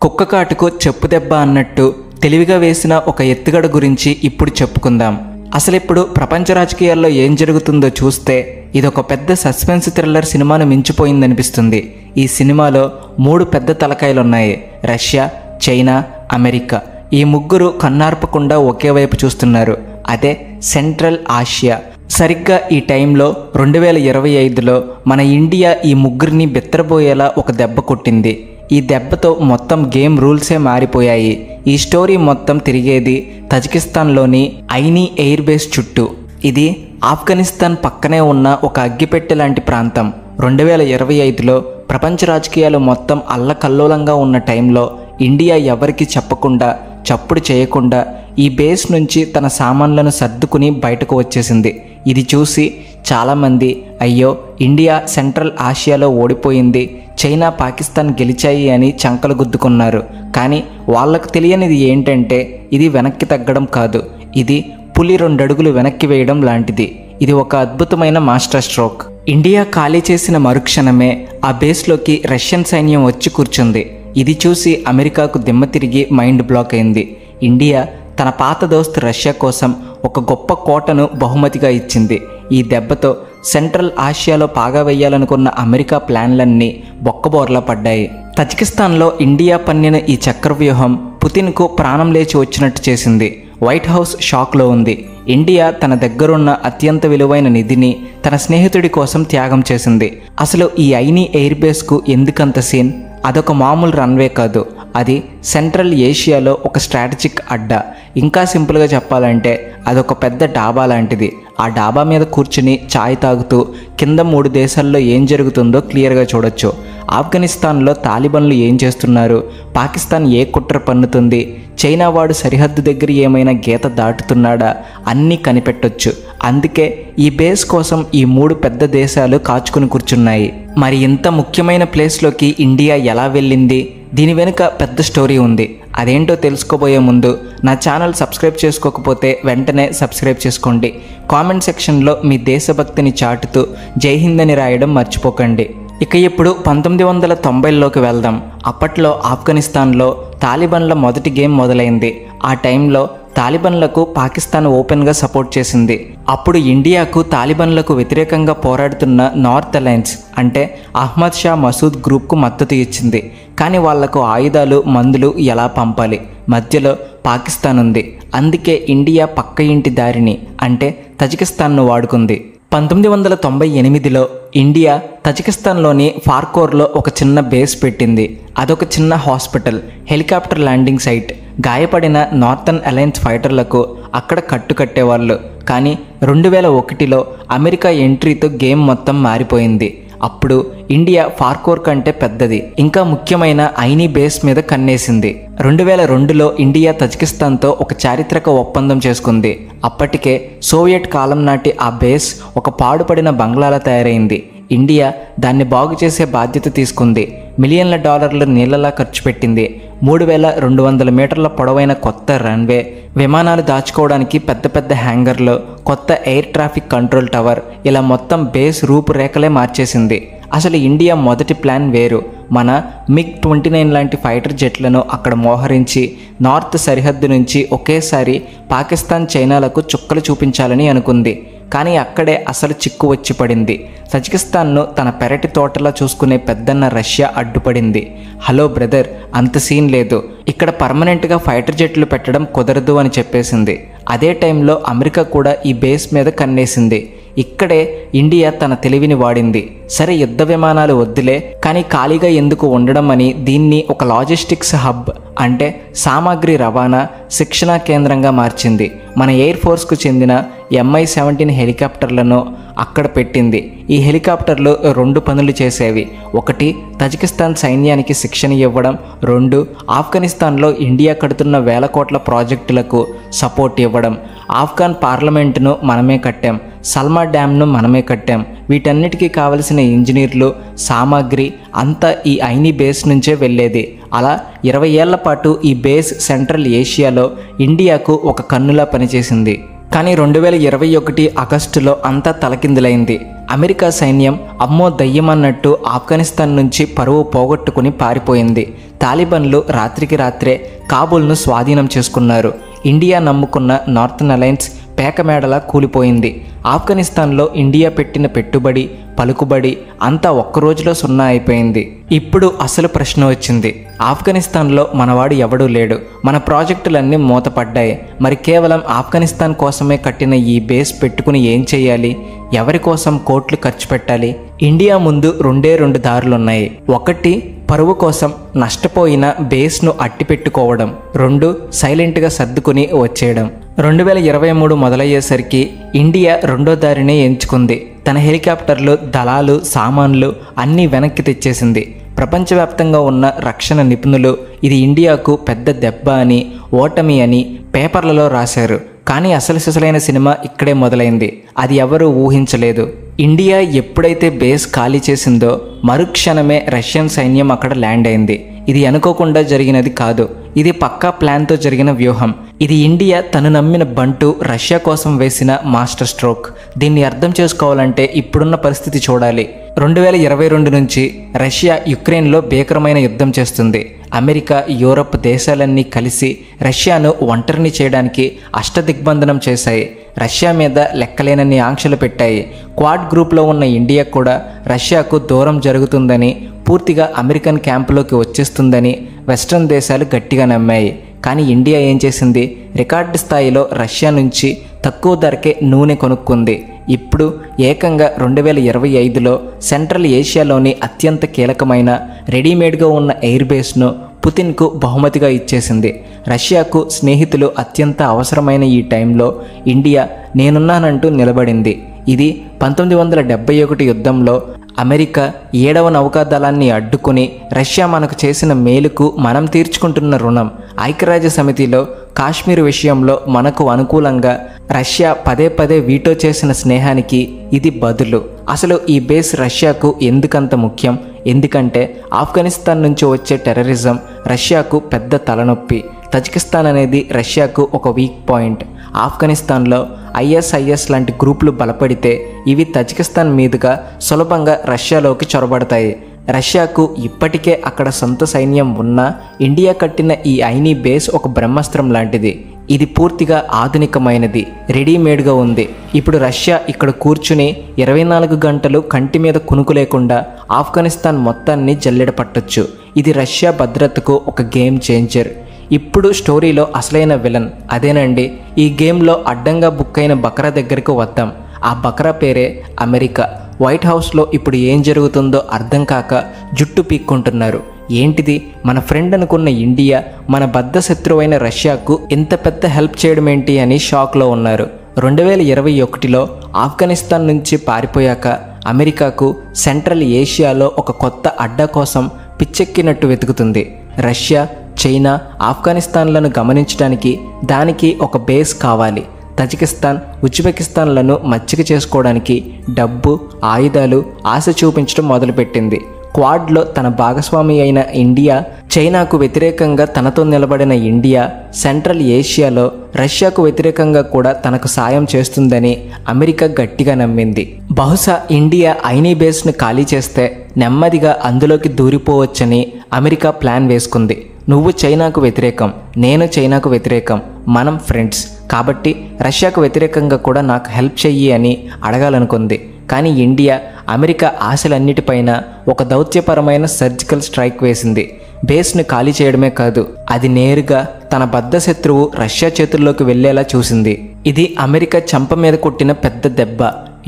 కుక్క కాటుకు చెప్పు దెబ్బ అన్నట్టు తెలివిగా వేసిన ఒక ఎత్తుగడ గురించి ఇప్పుడు చెప్పుకుందాం. అసలు ఇప్పుడు ప్రపంచ రాజకీయాల్లో ఏం జరుగుతుందో చూస్తే ఇదొక పెద్ద సస్పెన్స్ థ్రిల్లర్ సినిమాను మించిపోయిందనిపిస్తుంది. ఈ సినిమాలో 3 పెద్ద తలకాయలున్నాయి. Russia, China, America. ఈ ముగ్గురు కన్నార్పకుండా ఒకే వైపు చూస్తున్నారు. అదే సెంట్రల్ ఆసియా. సరిగ్గా ఈ టైంలో 2025లో మన ఇండియా ఈ ముగ్గురిని బెత్తరబోయేలా ఒక దెబ్బ కొట్టింది. ఈ దెబ్బతో మొత్తం గేమ్ రూల్సే మారిపోయాయి. ఈ స్టోరీ మొత్తం తిరిగేది తజికిస్తాన్లోని ఐనీ ఎయిర్ బేస్ చుట్టూ. ఇది ఆఫ్ఘనిస్తాన్ పక్కనే ఉన్న ఒక అగ్గిపెట్టె లాంటి ప్రాంతం. 2025లో ప్రపంచ రాజకీయాలు మొత్తం అల్లకల్లోలంగా ఉన్న టైంలో ఇండియా ఎవరికి చెప్పకుండా, చప్పుడు చేయకుండా ఈ బేస్ నుంచి తన సామాన్లను సర్దుకుని బయటకు వచ్చేసింది. ఇది చూసి చాలామంది అయ్యో ఇండియా సెంట్రల్ ఆసియాలో ఓడిపోయింది, చైనా, పాకిస్తాన్ గెలిచాయి అని చంకలు గుద్దుకున్నారు. కానీ వాళ్ళకు తెలియనిది ఏంటంటే ఇది వెనక్కి తగ్గడం కాదు, ఇది పులి 2 అడుగులు వెనక్కి వేయడం లాంటిది. ఇది ఒక అద్భుతమైన మాస్టర్ స్ట్రోక్. ఇండియా ఖాళీ చేసిన మరుక్షణమే ఆ బేస్లోకి రష్యన్ సైన్యం వచ్చి కూర్చుంది. ఇది చూసి అమెరికాకు దిమ్మ తిరిగి మైండ్ బ్లాక్ అయింది. ఇండియా తన పాత దోస్తు రష్యా కోసం ఒక గొప్ప కోటను బహుమతిగా ఇచ్చింది. ఈ దెబ్బతో సెంట్రల్ ఆసియాలో పాగా వేయాలనుకున్న అమెరికా ప్లాన్లన్నీ బొక్కబోర్లా పడ్డాయి. తజికిస్తాన్లో ఇండియా పన్నిన ఈ చక్రవ్యూహం పుతిన్కు ప్రాణం లేచి వచ్చినట్టు చేసింది. వైట్ హౌస్ షాక్లో ఉంది. ఇండియా తన దగ్గరున్న అత్యంత విలువైన నిధిని తన స్నేహితుడి కోసం త్యాగం చేసింది. అసలు ఈ ఐనీ ఎయిర్ బేస్కు ఎందుకంత సీన్? అదొక మామూలు రన్వే కాదు, అది సెంట్రల్ ఏషియాలో ఒక స్ట్రాటజిక్ అడ్డా. ఇంకా సింపుల్గా చెప్పాలంటే అదొక పెద్ద డాబా లాంటిది. ఆ డాబా మీద కూర్చుని ఛాయ్ తాగుతూ కింద 3 దేశాల్లో ఏం జరుగుతుందో క్లియర్గా చూడొచ్చు. ఆఫ్ఘనిస్తాన్లో తాలిబన్లు ఏం చేస్తున్నారు, పాకిస్తాన్ ఏ కుట్ర పన్నుతుంది, చైనా వాడు సరిహద్దు దగ్గర ఏమైనా గీత దాటుతున్నాడా, అన్నీ కనిపెట్టొచ్చు. అందుకే ఈ బేస్ కోసం ఈ 3 పెద్ద దేశాలు కాచుకుని కూర్చున్నాయి. మరి ఇంత ముఖ్యమైన ప్లేస్లోకి ఇండియా ఎలా వెళ్ళింది? దీని వెనుక పెద్ద స్టోరీ ఉంది. అదేంటో తెలుసుకోబోయే ముందు నా ఛానల్ సబ్స్క్రైబ్ చేసుకోకపోతే వెంటనే సబ్స్క్రైబ్ చేసుకోండి. కామెంట్ సెక్షన్లో మీ దేశభక్తిని చాటుతూ జై హింద్ అని రాయడం మర్చిపోకండి. ఇక ఇప్పుడు 1990లోకి వెళ్దాం. అప్పట్లో ఆఫ్ఘనిస్తాన్లో తాలిబన్ల మొదటి గేమ్ మొదలైంది. ఆ టైంలో తాలిబన్లకు పాకిస్తాన్ ఓపెన్గా సపోర్ట్ చేసింది. అప్పుడు ఇండియాకు తాలిబన్లకు వ్యతిరేకంగా పోరాడుతున్న నార్త్ అలయన్స్ అంటే అహ్మద్ షా మసూద్ గ్రూప్కు మద్దతు ఇచ్చింది. కానీ వాళ్లకు ఆయుధాలు, మందులు ఎలా పంపాలి? మధ్యలో పాకిస్తాన్ ఉంది. అందుకే ఇండియా పక్క ఇంటి దారిని అంటే తజికిస్తాన్ను వాడుకుంది. 1998లో ఇండియా తజికిస్తాన్లోని ఫార్కోర్లో ఒక చిన్న బేస్ పెట్టింది. అదొక చిన్న హాస్పిటల్, హెలికాప్టర్ ల్యాండింగ్ సైట్. గాయపడిన నార్థన్ అలయన్స్ ఫైటర్లకు అక్కడ కట్టేవాళ్ళు. కానీ 2001లో అమెరికా ఎంట్రీతో గేమ్ మొత్తం మారిపోయింది. అప్పుడు ఇండియా ఫార్కోర్ కంటే పెద్దది, ఇంకా ముఖ్యమైన ఐనీ బేస్ మీద కన్నేసింది. 2002లో ఇండియా తజికిస్తాన్తో ఒక చారిత్రక ఒప్పందం చేసుకుంది. అప్పటికే సోవియట్ కాలం నాటి ఆ బేస్ ఒక పాడుపడిన బంగ్లాలా తయారైంది. ఇండియా దాన్ని బాగు చేసే బాధ్యత తీసుకుంది. మిలియన్ల డాలర్లు నీళ్లలా ఖర్చు పెట్టింది. 3200 మీటర్ల పొడవైన కొత్త రన్వే, విమానాలు దాచుకోవడానికి పెద్ద పెద్ద హ్యాంగర్లు, కొత్త ఎయిర్ ట్రాఫిక్ కంట్రోల్ టవర్, ఇలా మొత్తం బేస్ రూపురేఖలే మార్చేసింది. అసలు ఇండియా మొదటి ప్లాన్ వేరు. మన MiG-29 లాంటి ఫైటర్ జెట్లను అక్కడ మోహరించి నార్త్ సరిహద్దు నుంచి ఒకేసారి పాకిస్తాన్, చైనాలకు చుక్కలు చూపించాలని అనుకుంది. కానీ అక్కడే అసలు చిక్కు వచ్చి పడింది. తజికిస్తాన్ను తన పెరటి తోటలా చూసుకునే పెద్దన్న రష్యా అడ్డుపడింది. హలో బ్రదర్, అంత సీన్ లేదు, ఇక్కడ పర్మనెంట్గా ఫైటర్ జెట్లు పెట్టడం కుదరదు అని చెప్పేసింది. అదే టైంలో అమెరికా కూడా ఈ బేస్ మీద కన్నేసింది. ఇక్కడే ఇండియా తన తెలివిని వాడింది. సరే యుద్ధ విమానాలు వద్దులే, కానీ ఖాళీగా ఎందుకు ఉండడం అని దీన్ని ఒక లాజిస్టిక్స్ హబ్ అంటే సామాగ్రి రవాణా, శిక్షణా కేంద్రంగా మార్చింది. మన ఎయిర్ ఫోర్స్కు చెందిన Mi-17 హెలికాప్టర్లను అక్కడ పెట్టింది. ఈ హెలికాప్టర్లు 2 పనులు చేసేవి. 1 తజికిస్తాన్ సైన్యానికి శిక్షణ ఇవ్వడం, 2 ఆఫ్ఘనిస్తాన్లో ఇండియా కడుతున్న వేల కోట్ల ప్రాజెక్టులకు సపోర్ట్ ఇవ్వడం. ఆఫ్ఘన్ పార్లమెంటును మనమే కట్టాం, సల్మా డ్యామ్ను మనమే కట్టాం. వీటన్నిటికీ కావలసిన ఇంజనీర్లు, సామాగ్రి అంతా ఈ ఐనీ బేస్ నుంచే వెళ్ళేది. అలా 20 ఏళ్ల పాటు ఈ బేస్ సెంట్రల్ ఏషియాలో ఇండియాకు ఒక కన్నులా పనిచేసింది. కానీ 2021 ఆగస్టులో అంతా తలకిందులైంది. అమెరికా సైన్యం అమ్మో దయ్యమన్నట్టు ఆఫ్ఘనిస్తాన్ నుంచి పరువు పోగొట్టుకుని పారిపోయింది. తాలిబాన్లు రాత్రికి రాత్రే కాబూల్ను స్వాధీనం చేసుకున్నారు. ఇండియా నమ్ముకున్న నార్థన్ అలయన్స్ పేకమేడలా కూలిపోయింది. ఆఫ్ఘనిస్తాన్లో ఇండియా పెట్టిన పెట్టుబడి, పలుకుబడి అంతా ఒక్క రోజులో సున్నా అయిపోయింది. ఇప్పుడు అసలు ప్రశ్న వచ్చింది. ఆఫ్ఘనిస్తాన్లో మనవాడు ఎవడూ లేడు, మన ప్రాజెక్టులన్నీ మూతపడ్డాయి. మరి కేవలం ఆఫ్ఘనిస్తాన్ కోసమే కట్టిన ఈ బేస్ పెట్టుకుని ఏం చేయాలి? ఎవరి కోసం కోట్లు ఖర్చు పెట్టాలి? ఇండియా ముందు రెండు దారులున్నాయి. ఒకటి, పరువు కోసం నష్టపోయిన బేస్ను అట్టిపెట్టుకోవడం. 2, సైలెంట్గా సర్దుకుని వచ్చేయడం. 2023 మొదలయ్యేసరికి ఇండియా రెండో దారినే ఎంచుకుంది. తన హెలికాప్టర్లు, దళాలు, సామాన్లు అన్నీ వెనక్కి తెచ్చేసింది. ప్రపంచవ్యాప్తంగా ఉన్న రక్షణ నిపుణులు ఇది ఇండియాకు పెద్ద దెబ్బ అని, ఓటమి అని పేపర్లలో రాశారు. కానీ అసలైన సినిమా ఇక్కడే మొదలైంది. అది ఎవరూ ఊహించలేదు. ఇండియా ఎప్పుడైతే బేస్ ఖాళీ చేసిందో మరుక్షణమే రష్యన్ సైన్యం అక్కడ ల్యాండ్ అయింది. ఇది అనుకోకుండా జరిగినది కాదు. ఇది పక్కా ప్లాన్తో జరిగిన వ్యూహం. ఇది ఇండియా తను నమ్మిన బంటు రష్యా కోసం వేసిన మాస్టర్ స్ట్రోక్. దీన్ని అర్థం చేసుకోవాలంటే ఇప్పుడున్న పరిస్థితి చూడాలి. 2022 నుంచి రష్యా యుక్రెయిన్లో భీకరమైన యుద్ధం చేస్తుంది. అమెరికా, యూరప్ దేశాలన్నీ కలిసి రష్యాను ఒంటరిని చేయడానికి అష్టదిగ్బంధనం చేశాయి. రష్యా మీద లెక్కలేనన్ని ఆంక్షలు పెట్టాయి. క్వాడ్ గ్రూప్లో ఉన్న ఇండియా కూడా రష్యాకు దూరం జరుగుతుందని, పూర్తిగా అమెరికన్ క్యాంపులోకి వచ్చేస్తుందని వెస్ట్రన్ దేశాలు గట్టిగా నమ్మాయి. కానీ ఇండియా ఏం చేసింది? రికార్డు స్థాయిలో రష్యా నుంచి తక్కువ ధరకే నూనె కొనుక్కుంది. ఇప్పుడు ఏకంగా 2025లో సెంట్రల్ ఏషియాలోని అత్యంత కీలకమైన రెడీమేడ్గా ఉన్న ఎయిర్ బేస్ను పుతిన్కు బహుమతిగా ఇచ్చేసింది. రష్యాకు స్నేహితులు అత్యంత అవసరమైన ఈ టైంలో ఇండియా నేనున్నానంటూ నిలబడింది. ఇది 1971 యుద్ధంలో అమెరికా 7వ నౌకాదళాన్ని అడ్డుకుని రష్యా మనకు చేసిన మేలుకు మనం తీర్చుకుంటున్న రుణం. ఐక్యరాజ్య సమితిలో కాశ్మీర్ విషయంలో మనకు అనుకూలంగా రష్యా పదే వీటో చేసిన స్నేహానికి ఇది బదులు. అసలు ఈ బేస్ రష్యాకు ఎందుకంత ముఖ్యం? ఎందుకంటే ఆఫ్ఘనిస్తాన్ నుంచి వచ్చే టెర్రరిజం రష్యాకు పెద్ద తలనొప్పి. తజికిస్తాన్ అనేది రష్యాకు ఒక వీక్ పాయింట్. ఆఫ్ఘనిస్తాన్లో ISIS లాంటి గ్రూపులు బలపడితే ఇవి తజికిస్తాన్ మీదుగా సులభంగా రష్యాలోకి చొరబడతాయి. రష్యాకు ఇప్పటికే అక్కడ సొంత సైన్యం ఉన్నా ఇండియా కట్టిన ఈ ఐనీ బేస్ ఒక బ్రహ్మాస్త్రం లాంటిది. ఇది పూర్తిగా ఆధునికమైనది, రెడీమేడ్గా ఉంది. ఇప్పుడు రష్యా ఇక్కడ కూర్చుని 24 గంటలు కంటి మీద కునుకు లేకుండా ఆఫ్ఘనిస్తాన్ మొత్తాన్ని జల్లెడ పట్టొచ్చు. ఇది రష్యా భద్రతకు ఒక గేమ్ చేంజర్. ఇప్పుడు స్టోరీలో అసలైన విలన్ అదేనండి. ఈ గేమ్లో అడ్డంగా బుక్ అయిన బక్రా దగ్గరికి వద్దాం. ఆ బక్రా పేరే అమెరికా. వైట్ హౌస్లో ఇప్పుడు ఏం జరుగుతుందో అర్థం కాక జుట్టు పీక్కుంటున్నారు. ఏంటిది, మన ఫ్రెండ్ అనుకున్న ఇండియా మన బద్ధ శత్రువైన రష్యాకు ఇంత పెద్ద హెల్ప్ చేయడం ఏంటి అని షాక్లో ఉన్నారు. 2021లో ఆఫ్ఘనిస్తాన్ నుంచి పారిపోయాక అమెరికాకు సెంట్రల్ ఏషియాలో ఒక కొత్త అడ్డా కోసం పిచ్చెక్కినట్టు వెతుకుతుంది. రష్యా, చైనా ఆఫ్ఘనిస్తాన్లను గమనించడానికి దానికి ఒక బేస్ కావాలి. తజికిస్తాన్, ఉజ్బెకిస్తాన్లను మచ్చిక చేసుకోవడానికి డబ్బు, ఆయుధాలు ఆశ చూపించడం మొదలుపెట్టింది. క్వాడ్లో తన భాగస్వామి అయిన ఇండియా, చైనాకు వ్యతిరేకంగా తనతో నిలబడిన ఇండియా సెంట్రల్ ఏషియాలో రష్యాకు వ్యతిరేకంగా కూడా తనకు సాయం చేస్తుందని అమెరికా గట్టిగా నమ్మింది. బహుశా ఇండియా ఐనీ బేస్ను ఖాళీ చేస్తే నెమ్మదిగా అందులోకి దూరిపోవచ్చని అమెరికా ప్లాన్ వేసుకుంది. నువ్వు చైనాకు వ్యతిరేకం, నేను చైనాకు వ్యతిరేకం, మనం ఫ్రెండ్స్, కాబట్టి రష్యాకు వ్యతిరేకంగా కూడా నాకు హెల్ప్ చెయ్యి అని అడగాలనుకుంది. కానీ ఇండియా అమెరికా ఆశలన్నిటిపైన ఒక దౌత్యపరమైన సర్జికల్ స్ట్రైక్ వేసింది. బేస్ను ఖాళీ చేయడమే కాదు, అది నేరుగా తన బద్ధ శత్రువు రష్యా చేతుల్లోకి వెళ్లేలా చూసింది. ఇది అమెరికా చెంప మీద కొట్టిన పెద్ద దెబ్బ.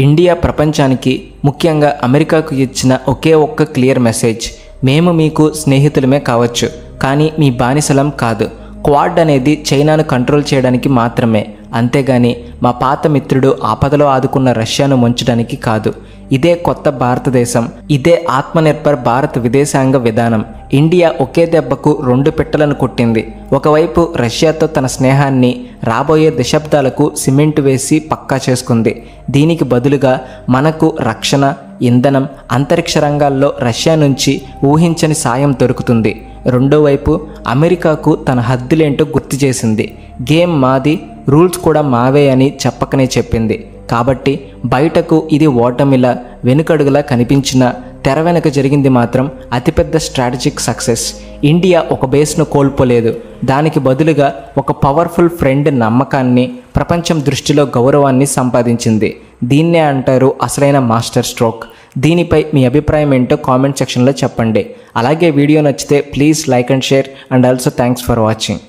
ఇండియా ప్రపంచానికి, ముఖ్యంగా అమెరికాకు ఇచ్చిన ఒకే ఒక్క క్లియర్ మెసేజ్: మేము మీకు స్నేహితులమే కావచ్చు, కానీ మీ బానిసలం కాదు. క్వాడ్ అనేది చైనాను కంట్రోల్ చేయడానికి మాత్రమే, అంతేగాని మా పాత మిత్రుడు ఆపదలో ఆదుకున్న రష్యాను ముంచడానికి కాదు. ఇదే కొత్త భారతదేశం, ఇదే ఆత్మనిర్భర్ భారత్ విదేశాంగ విధానం. ఇండియా ఒకే దెబ్బకు 2 పిట్టలను కొట్టింది. ఒకవైపు రష్యాతో తన స్నేహాన్ని రాబోయే దశాబ్దాలకు సిమెంట్ వేసి పక్కా చేసుకుంది. దీనికి బదులుగా మనకు రక్షణ, ఇంధనం, అంతరిక్ష రంగాల్లో రష్యా నుంచి ఊహించని సాయం దొరుకుతుంది. రెండో వైపు అమెరికాకు తన హద్దులేంటో గుర్తు చేసింది. గేమ్ మాది, రూల్స్ కూడా మావే అని చెప్పకనే చెప్పింది. కాబట్టి బయటకు ఇది ఓటమిలా, వెనుకడుగులా కనిపించినా తెర వెనుక జరిగింది మాత్రం అతిపెద్ద స్ట్రాటజిక్ సక్సెస్. ఇండియా ఒక బేస్ను కోల్పోలేదు, దానికి బదులుగా ఒక పవర్ఫుల్ ఫ్రెండ్ నమ్మకాన్ని, ప్రపంచం దృష్టిలో గౌరవాన్ని సంపాదించింది. దీన్నే అంటారు అసలైన మాస్టర్ స్ట్రోక్. దీనిపై మీ అభిప్రాయం ఏంటో కామెంట్ సెక్షన్లో చెప్పండి. అలాగే వీడియో నచ్చితే please like and share, and also thanks for watching.